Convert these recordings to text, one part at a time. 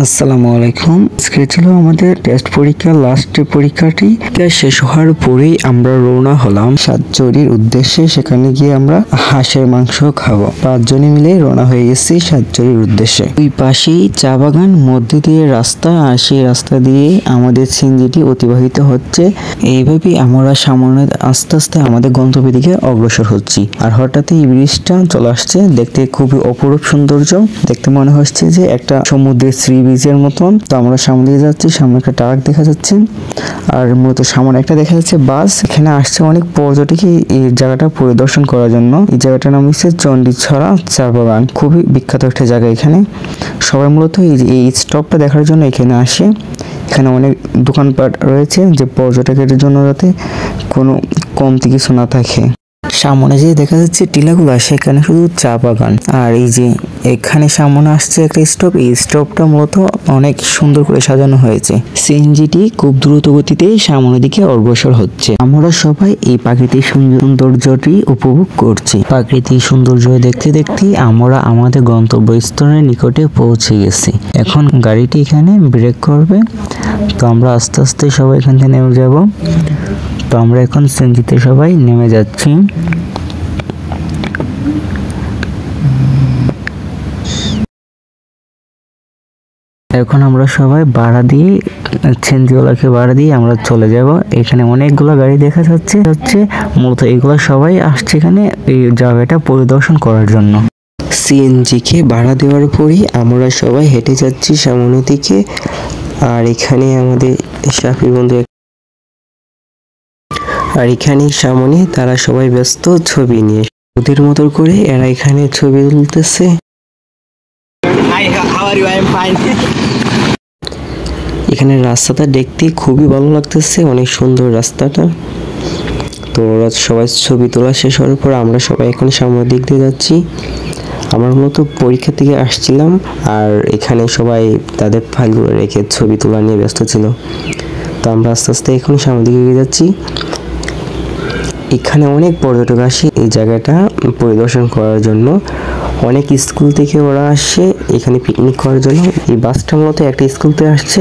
আসসালামু আলাইকুম। আজকে ছিল আমাদের টেস্ট পরীক্ষা, লাস্ট পরীক্ষাটি শেষ হওয়ার পরেই আমরা রওনা হলাম সাতচুরির উদ্দেশ্যে। সেখানে গিয়ে আমরা হাঁসের মাংস খাবো। 5 জনে মিলে রওনা হয়ে গেছি সাতচুরির উদ্দেশ্যে। ওই পাশেই চা বাগান, মধ্যে দিয়ে রাস্তা, আর সেই রাস্তা দিয়ে আমাদের সিএনজিটি অতিবাহিত হচ্ছে। এইভাবেই আমরা সামনে আস্তে আস্তে আমাদের গন্তব্যের দিকে অগ্রসর হচ্ছি। আর হঠাৎ এই ব্রিজটা চলে আসছে, দেখতে খুবই অপরূপ সৌন্দর্য। দেখতে মনে হচ্ছে যে একটা সমুদ্রের সি বিচের মতন। তো আমরা সামনে দিয়ে যাচ্ছি, সামনে একটা ট্রাক দেখা যাচ্ছে, আর মূলত সামনে একটা দেখা যাচ্ছে বাস। এখানে আসছে অনেক পর্যটক এই জায়গাটা পরিদর্শন করার জন্য। এই জায়গাটার নাম হচ্ছে চণ্ডীছড়া চা বাগান, খুবই বিখ্যাত একটা জায়গা। এখানে সবাই মূলত এই স্টপটা দেখার জন্য এখানে আসে। এখানে অনেক দোকানপাট রয়েছে, যে পর্যটকের জন্য যাতে কোনো কমতি কিছু না থাকে। সামনে যে দেখা যাচ্ছে টিলাগুলো, সেখানে শুধু চা বাগান। আর এই যে এখানে সামনে আসছে একটা স্টপ, এই স্টপটা মূলত অনেক সুন্দর করে সাজানো হয়েছে। সিএনজিটি খুব দ্রুত গতিতে সামনের দিকে অগ্রসর হচ্ছে। আমরা সবাই এই প্রাকৃতিক সৌন্দর্যটি উপভোগ করছি। প্রাকৃতিক সৌন্দর্য দেখতে দেখতে আমরা আমাদের গন্তব্যস্থলের নিকটে পৌঁছে গেছি। এখন গাড়িটি এখানে ব্রেক করবে, তো আমরা আস্তে আস্তে সবাই এখান থেকে নেমে যাব। তো আমরা এখন সিএনজিতে সবাই নেমে যাচ্ছি। এখন আমরা সবাই ভাড়া দিয়ে, সিএনজিওয়ালাকে ভাড়া দিয়ে আমরা চলে যাব। এখানে অনেকগুলো গাড়ি দেখা যাচ্ছে মূলত এগুলো সবাই আসছে এখানে এই জায়গাটা পরিদর্শন করার জন্য। সিএনজিকে ভাড়া দেওয়ার পরই আমরা সবাই হেঁটে যাচ্ছি সামনের দিকে। আর এখানে আমাদের শাফি বন্ধু, আর এখানে সামনে তারা সবাই ব্যস্ত ছবি নিয়ে। ওদের মতো করে এরা এখানে ছবি তুলতেছে। এখানে রাস্তাটা দেখতে খুবই ভালো লাগতেছে, অনেক সুন্দর রাস্তাটা। তো ওরা সবাই ছবি তোলা শেষ হওয়ার পর আমরা সবাই এখন সামনের দিক দিয়ে যাচ্ছি। আমরা মূলত পরীক্ষা থেকে আসছিলাম, আর এখানে সবাই তাদের ফাইলগুলো রেখে ছবি তোলা নিয়ে ব্যস্ত ছিল। তো আমরা আস্তে আস্তে এখন সামনের দিকে এগিয়ে যাচ্ছি। এখানে অনেক পর্যটক আসে এই জায়গাটা পরিদর্শন করার জন্য। অনেক স্কুল থেকে ওরা আসে এখানে পিকনিক করার জন্য। এই বাসটা মূলত একটা স্কুল থেকে আসছে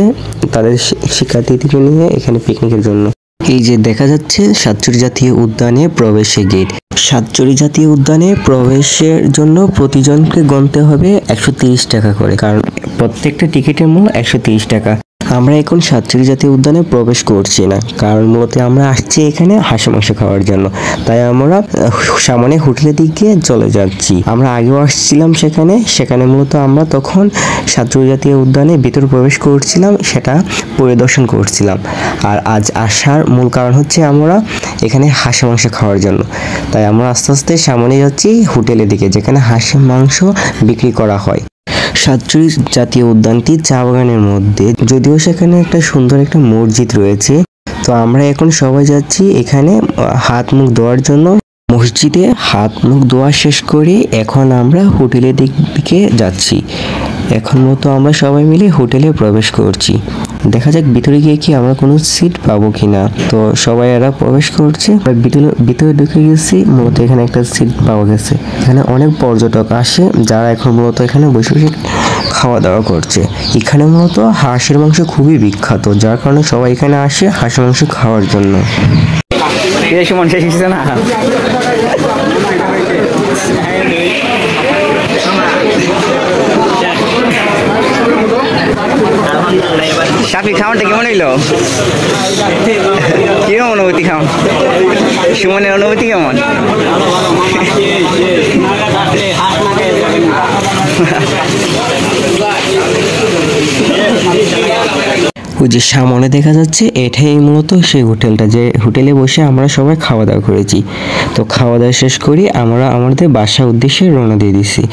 তাদের শিক্ষার্থীদেরকে নিয়ে এখানে পিকনিকের জন্য। এই যে দেখা যাচ্ছে সাতচুরি জাতীয় উদ্যানে প্রবেশের গেট। সাতচুরি জাতীয় উদ্যানে প্রবেশের জন্য প্রতিজনকে গুনতে হবে 130 টাকা করে, কারণ প্রত্যেকটা টিকিটের মূল্য 130 টাকা। আমরা এখন সাতচুরি জাতীয় উদ্যানে প্রবেশ করছি না, কারণ মূলত আমরা আসছি এখানে হাঁস মাংস খাওয়ার জন্য। তাই আমরা সামনে হোটেলের দিকে চলে যাচ্ছি। আমরা আগেও আসছিলাম সেখানে মূলত আমরা তখন সাতচুরি জাতীয় উদ্যানে ভিতরে প্রবেশ করছিলাম, সেটা পরিদর্শন করছিলাম। আর আজ আসার মূল কারণ হচ্ছে আমরা এখানে হাঁস মাংস খাওয়ার জন্য। তাই আমরা আস্তে আস্তে সামনে যাচ্ছি হোটেলের দিকে, যেখানে হাঁস মাংস বিক্রি করা হয়। সাতচুরি জাতীয় উদ্যানটি চা বাগানের মধ্যে, যদিও সেখানে একটা সুন্দর একটা মসজিদ রয়েছে। তো আমরা এখন সবাই যাচ্ছি এখানে হাত মুখ ধোয়ার জন্য। মসজিদে হাত মুখ ধোয়া শেষ করে এখন আমরা হোটেলের দিকে যাচ্ছি। এখন মতো আমরা সবাই মিলে হোটেলে প্রবেশ করছি। দেখা যাক ভিতরে গিয়ে কি আমরা কোনো সিট পাবো কিনা। তো সবাই এরা প্রবেশ করছে, ভিতরে ঢুকে গেছি। মূলত এখানে একটা সিট পাওয়া গেছে। এখানে অনেক পর্যটক আসে, যারা এখন মূলত এখানে বসে বসে খাওয়া দাওয়া করছে। এখানে মূলত হাঁসের মাংস খুবই বিখ্যাত, যার কারণে সবাই এখানে আসে হাঁসের মাংস খাওয়ার জন্য। শাফি, খাওয়ানটা কেমন হইলো? কিরকম অনুভূতি খাওয়ান? সুমনের অনুভূতি কেমন? ওই যে সামনে দেখা যাচ্ছে এটাই মূলত সেই হোটেলটা, যে হোটেলে বসে আমরা সবাই খাওয়া দাওয়া করেছি। তো খাওয়া দাওয়া শেষ করে আমরা আমাদের বাসার উদ্দেশ্যে রওনা দিয়ে দিছি।